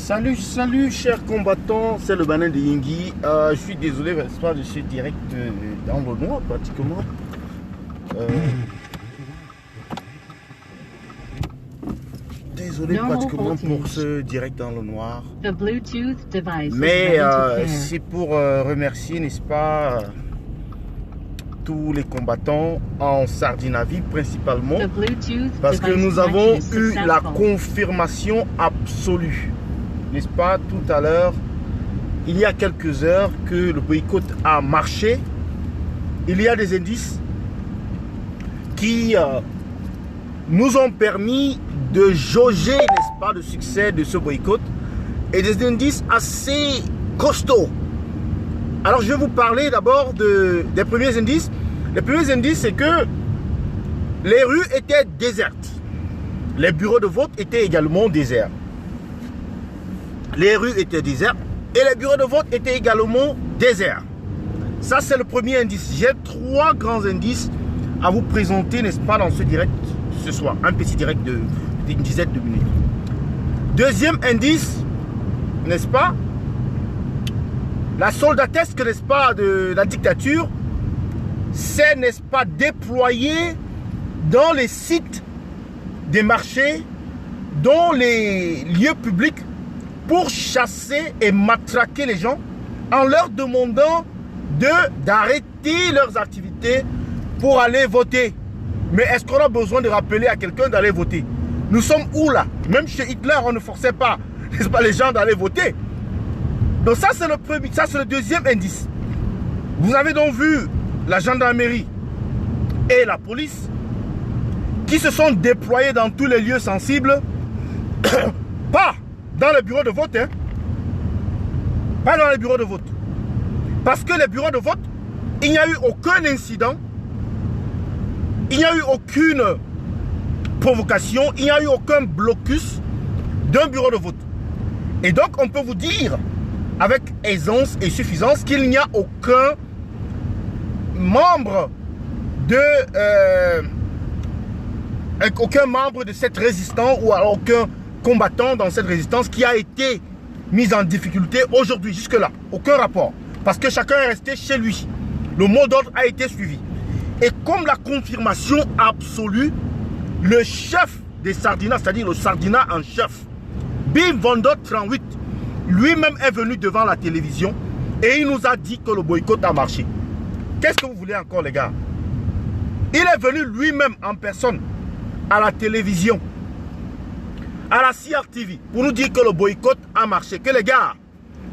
Salut, salut chers combattants, c'est le Banin de Yingui. Je suis désolé, je suis direct dans le noir pratiquement. Désolé pratiquement pour ce direct dans le noir. Mais c'est pour remercier, n'est-ce pas, tous les combattants en Sardinavie principalement, parce que nous avons eu la confirmation absolue, n'est-ce pas, tout à l'heure, il y a quelques heures, que le boycott a marché. Il y a des indices qui nous ont permis de jauger, n'est-ce pas, le succès de ce boycott, et des indices assez costauds. Alors je vais vous parler d'abord des premiers indices. Les premiers indices, c'est que les rues étaient désertes. Les bureaux de vote étaient également déserts. Les rues étaient désertes et les bureaux de vote étaient également déserts. Ça, c'est le premier indice. J'ai trois grands indices à vous présenter, n'est-ce pas, dans ce direct ce soir. Un petit direct d'une dizaine de minutes. Deuxième indice, n'est-ce pas, la soldatesque, n'est-ce pas, de la dictature s'est, n'est-ce pas, déployée dans les sites des marchés, dans les lieux publics, pour chasser et matraquer les gens en leur demandant d'arrêter leurs activités pour aller voter. Mais est-ce qu'on a besoin de rappeler à quelqu'un d'aller voter? Nous sommes où là? Même chez Hitler, on ne forçait pas, n'est-ce pas, les gens d'aller voter. Donc ça c'est le premier, ça c'est le deuxième indice. Vous avez donc vu la gendarmerie et la police qui se sont déployés dans tous les lieux sensibles, pas dans les bureaux de vote, hein. Pas dans les bureaux de vote. Parce que les bureaux de vote, il n'y a eu aucun incident, il n'y a eu aucune provocation, il n'y a eu aucun blocus d'un bureau de vote. Et donc on peut vous dire avec aisance et suffisance qu'il n'y a aucun membre de cette résistance ou alors aucun combattant dans cette résistance qui a été mis en difficulté aujourd'hui, jusque-là. Aucun rapport. Parce que chacun est resté chez lui. Le mot d'ordre a été suivi. Et comme la confirmation absolue, le chef des Sardinas, c'est-à-dire le Sardina en chef, Bim Vando 38, lui-même est venu devant la télévision et il nous a dit que le boycott a marché. Qu'est-ce que vous voulez encore, les gars? Il est venu lui-même en personne à la télévision, à la CRTV, pour nous dire que le boycott a marché. Que les gars,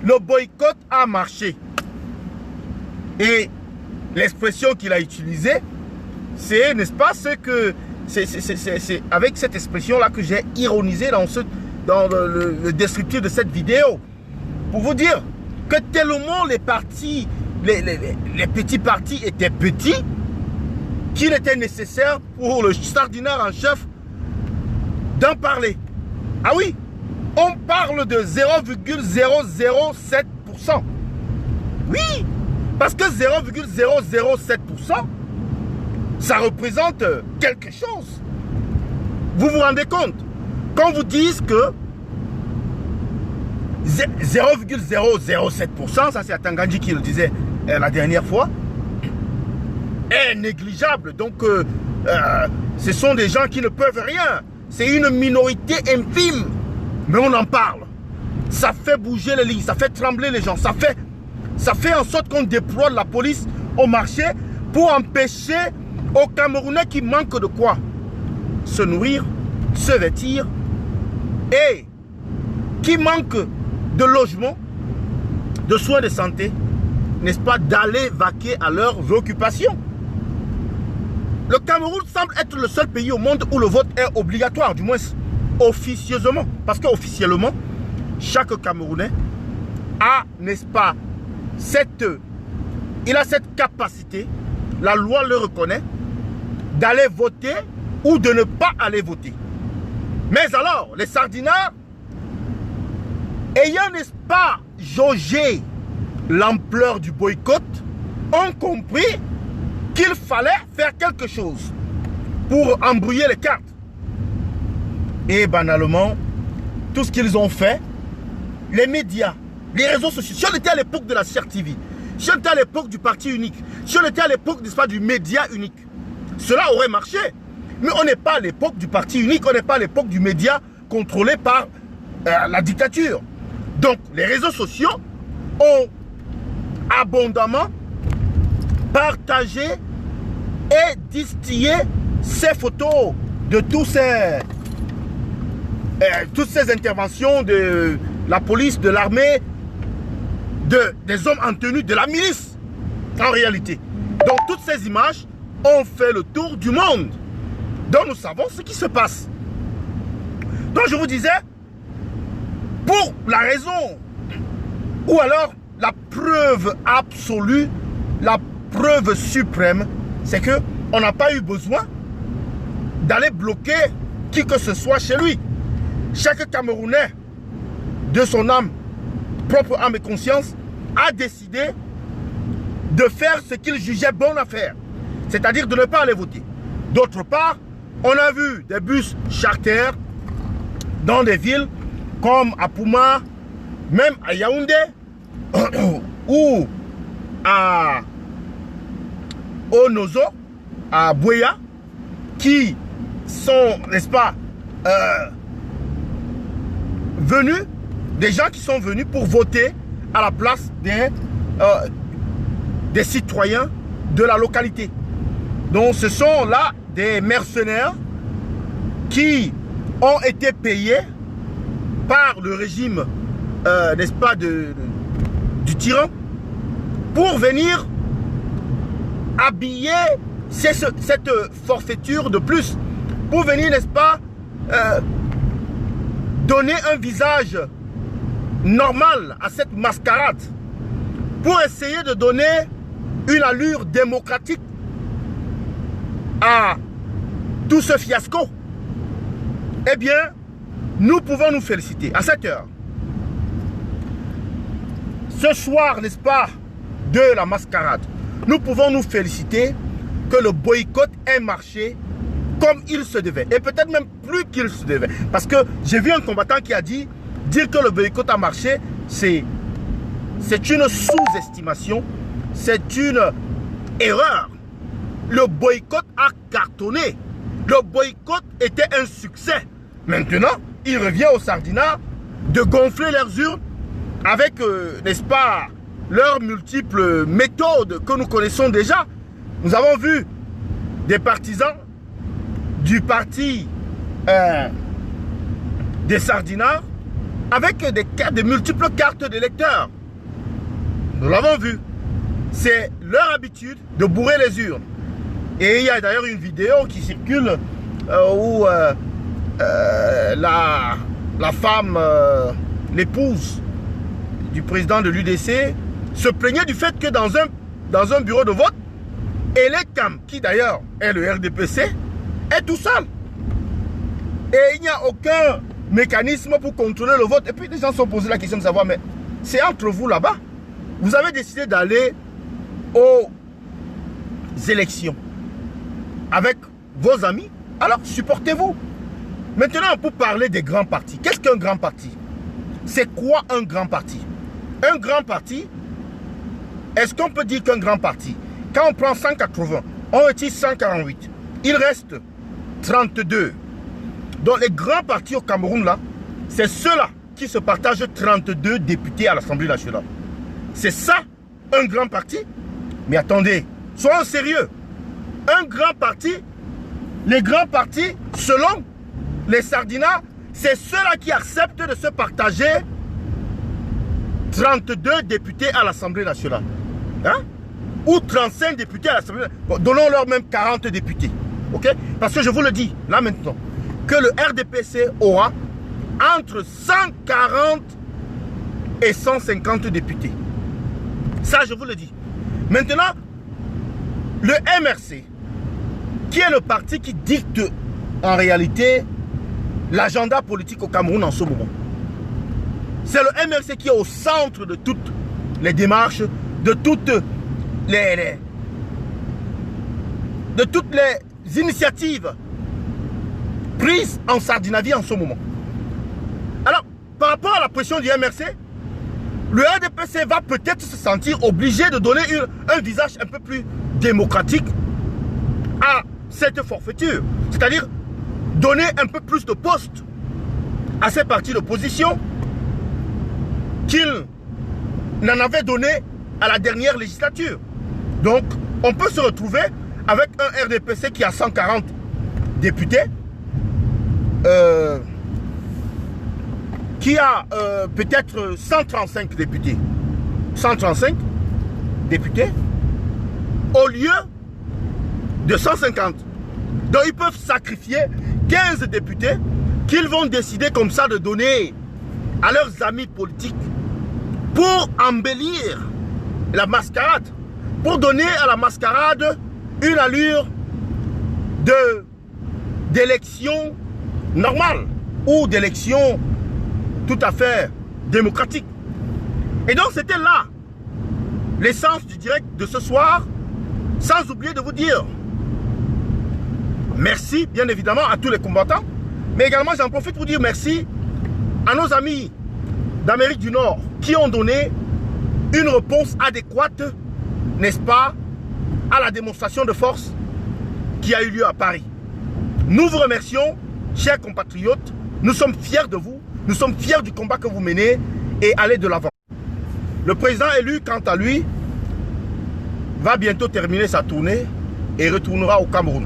le boycott a marché. Et l'expression qu'il a utilisée, c'est, n'est-ce pas, c'est avec cette expression-là que j'ai ironisé dans le descriptif de cette vidéo, pour vous dire que tellement les partis, les petits partis étaient petits, qu'il était nécessaire pour le Sardinard en chef d'en parler. Ah oui, on parle de 0,007%. Oui, parce que 0,007%, ça représente quelque chose. Vous vous rendez compte? Quand vous dites que 0,007%, ça c'est Atangandji qui le disait la dernière fois, est négligeable. Donc ce sont des gens qui ne peuvent rien. C'est une minorité infime. Mais on en parle. Ça fait bouger les lignes, ça fait trembler les gens. Ça fait en sorte qu'on déploie la police au marché pour empêcher aux Camerounais qui manquent de quoi? Se nourrir, se vêtir, et qui manquent de logement, de soins de santé, n'est-ce pas, d'aller vaquer à leurs occupations. Le Cameroun semble être le seul pays au monde où le vote est obligatoire, du moins officieusement. Parce qu'officiellement, chaque Camerounais a, n'est-ce pas, il a cette capacité, la loi le reconnaît, d'aller voter ou de ne pas aller voter. Mais alors, les Sardinards, ayant, n'est-ce pas, jaugé l'ampleur du boycott, ont compris qu'il fallait faire quelque chose pour embrouiller les cartes. Et banalement, tout ce qu'ils ont fait, les médias, les réseaux sociaux, si on était à l'époque de la Chère TV, si on était à l'époque du parti unique, si on était à l'époque, n'est-ce pas, du média unique, cela aurait marché. Mais on n'est pas à l'époque du parti unique, on n'est pas à l'époque du média contrôlé par la dictature. Donc, les réseaux sociaux ont abondamment partagé et distillé ces photos de toutes ces interventions de la police, de l'armée, des hommes en tenue, de la milice, en réalité. Donc, toutes ces images ont fait le tour du monde. Donc, nous savons ce qui se passe. Donc, je vous disais, pour la raison, ou alors la preuve absolue, la preuve suprême, c'est qu'on n'a pas eu besoin d'aller bloquer qui que ce soit chez lui. Chaque Camerounais, de son âme, propre âme et conscience, a décidé de faire ce qu'il jugeait bon à faire. C'est-à-dire de ne pas aller voter. D'autre part, on a vu des bus charters dans des villes comme à Pouma, même à Yaoundé, ou à Onozo, à Bouya, qui sont, n'est-ce pas, venus, des gens qui sont venus pour voter à la place des citoyens de la localité. Donc ce sont là des mercenaires qui ont été payés par le régime, n'est-ce pas, du tyran, pour venir habiller cette forfaiture de plus, pour venir, n'est-ce pas, donner un visage normal à cette mascarade, pour essayer de donner une allure démocratique à tout ce fiasco. Eh bien, nous pouvons nous féliciter à cette heure. Ce soir, n'est-ce pas, de la mascarade, nous pouvons nous féliciter que le boycott ait marché comme il se devait. Et peut-être même plus qu'il se devait. Parce que j'ai vu un combattant qui a dit, dire que le boycott a marché, c'est une sous-estimation, c'est une erreur. Le boycott a cartonné. Le boycott était un succès. Maintenant, il revient aux sardinards de gonfler leurs urnes avec, n'est-ce pas, leurs multiples méthodes que nous connaissons déjà. Nous avons vu des partisans du parti des sardinards avec des multiples cartes d'électeurs. Nous l'avons vu. C'est leur habitude de bourrer les urnes. Et il y a d'ailleurs une vidéo qui circule où la femme, l'épouse du président de l'UDC, se plaignait du fait que dans un bureau de vote, Elekam, qui d'ailleurs est le RDPC, est tout seul. Et il n'y a aucun mécanisme pour contrôler le vote. Et puis les gens se sont posé la question de savoir, mais c'est entre vous là-bas. Vous avez décidé d'aller aux élections avec vos amis, alors supportez-vous. Maintenant, pour parler des grands partis, qu'est-ce qu'un grand parti? C'est quoi un grand parti? Un grand parti, est-ce qu'on peut dire qu'un grand parti, quand on prend 180, on retire 148, il reste 32. Donc les grands partis au Cameroun, là, c'est ceux-là qui se partagent 32 députés à l'Assemblée nationale. C'est ça, un grand parti? Mais attendez, soyons sérieux. Un grand parti, les grands partis, selon les sardinards, c'est ceux-là qui acceptent de se partager 32 députés à l'Assemblée nationale. Hein? Ou 35 députés à l'Assemblée nationale. Bon, donnons-leur même 40 députés. Ok? Parce que je vous le dis, là maintenant, que le RDPC aura entre 140 et 150 députés. Ça, je vous le dis. Maintenant, le MRC, qui est le parti qui dicte en réalité l'agenda politique au Cameroun en ce moment. C'est le MRC qui est au centre de toutes les démarches, de toutes les initiatives prises en Sardinavie en ce moment. Alors, par rapport à la pression du MRC, le RDPC va peut-être se sentir obligé de donner un visage un peu plus démocratique à cette forfaiture. C'est-à-dire donner un peu plus de postes à ces partis d'opposition qu'il n'en avait donné à la dernière législature. Donc, on peut se retrouver avec un RDPC qui a 140 députés, qui a peut-être 135 députés. 135 députés au lieu de 150. Donc, ils peuvent sacrifier 15 députés qu'ils vont décider comme ça de donner à leurs amis politiques pour embellir la mascarade, pour donner à la mascarade une allure d'élection normale ou d'élection tout à fait démocratique. Et donc c'était là l'essence du direct de ce soir, sans oublier de vous dire merci bien évidemment à tous les combattants, mais également j'en profite pour dire merci à nos amis d'Amérique du Nord qui ont donné une réponse adéquate, n'est-ce pas, à la démonstration de force qui a eu lieu à Paris. Nous vous remercions, chers compatriotes, nous sommes fiers de vous, nous sommes fiers du combat que vous menez et allez de l'avant. Le président élu, quant à lui, va bientôt terminer sa tournée et retournera au Cameroun.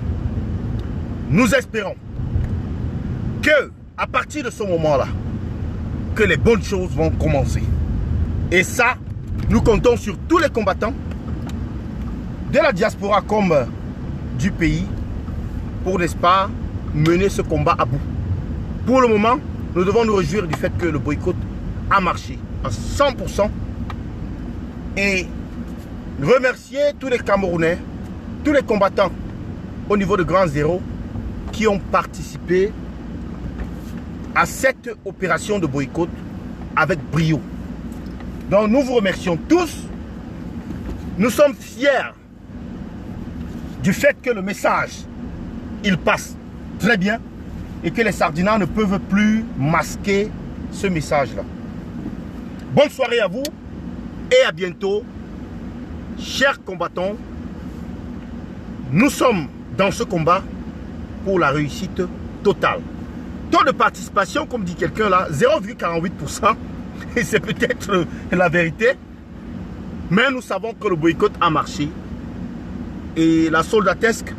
Nous espérons que, à partir de ce moment-là, que les bonnes choses vont commencer. Et ça, nous comptons sur tous les combattants de la diaspora comme du pays pour, n'est-ce pas, mener ce combat à bout. Pour le moment, nous devons nous réjouir du fait que le boycott a marché à 100% et remercier tous les Camerounais, tous les combattants au niveau de Grand Zéro qui ont participé à cette opération de boycott avec brio. Donc nous vous remercions tous. Nous sommes fiers du fait que le message, il passe très bien et que les sardinats ne peuvent plus masquer ce message-là. Bonne soirée à vous et à bientôt. Chers combattants, nous sommes dans ce combat pour la réussite totale. Taux de participation, comme dit quelqu'un là, 0,48%. Et c'est peut-être la vérité. Mais nous savons que le boycott a marché. Et la soldatesque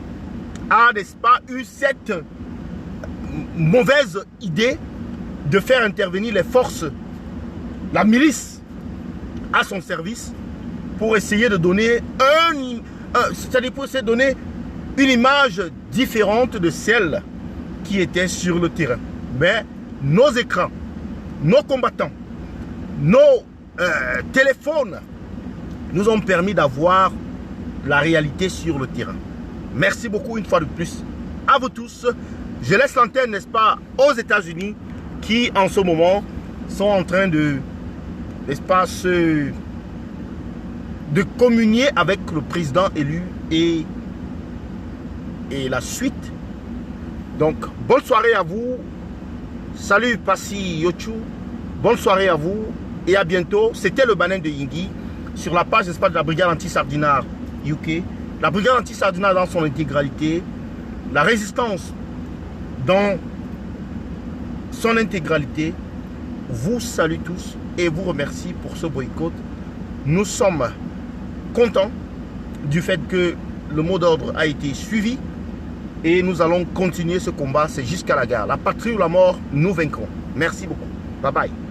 a, n'est-ce pas, eu cette mauvaise idée de faire intervenir les forces, la milice, à son service pour essayer de donner c'est-à-dire pour essayer de donner une image différente de celle qui était sur le terrain. Mais nos écrans, nos combattants, nos téléphones nous ont permis d'avoir la réalité sur le terrain. Merci beaucoup une fois de plus à vous tous. Je laisse l'antenne, n'est-ce pas, aux États-Unis qui en ce moment sont en train de, n'est-ce pas, de communier avec le président élu et la suite. Donc, bonne soirée à vous. Salut Passi Yochu. Bonne soirée à vous et à bientôt. C'était le Banin de Yingui sur la page, n'est-ce pas, de la brigade anti-sardinard UK. La brigade anti-sardinard dans son intégralité. La résistance dans son intégralité vous salue tous et vous remercie pour ce boycott. Nous sommes contents du fait que le mot d'ordre a été suivi et nous allons continuer ce combat, c'est jusqu'à la gare. La patrie ou la mort, nous vaincrons. Merci beaucoup. Bye bye.